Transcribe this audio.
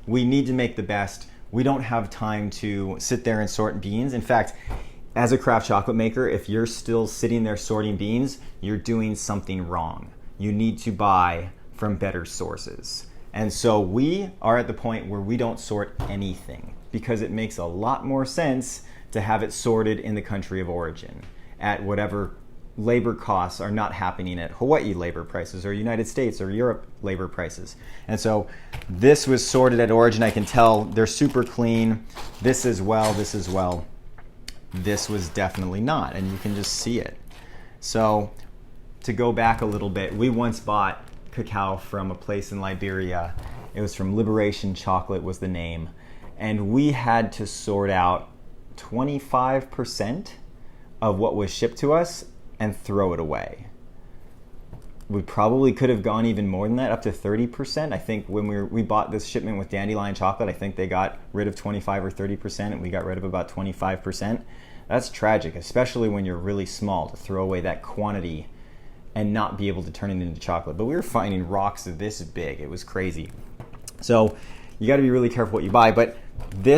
We need to make the best. We don't have time to sit there and sort beans. In fact, as a craft chocolate maker, if you're still sitting there sorting beans, you're doing something wrong. You need to buy from better sources. And so we are at the point where we don't sort anything because it makes a lot more sense to have it sorted in the country of origin at whatever labor costs are not happening at Hawaii labor prices or United States or Europe labor prices. And so this was sorted at origin. I can tell they're super clean. This as well, this as well. This was definitely not, and you can just see it. So to go back a little bit, we once bought cacao from a place in Liberia. It was from Liberation Chocolate was the name. And we had to sort out 25% of what was shipped to us and throw it away. We probably could have gone even more than that, up to 30%. I think when we bought this shipment with Dandelion Chocolate, I think they got rid of 25 or 30%, and we got rid of about 25%. That's tragic, especially when you're really small, to throw away that quantity and not be able to turn it into chocolate. But we were finding rocks this big. It was crazy. So you got to be really careful what you buy. But this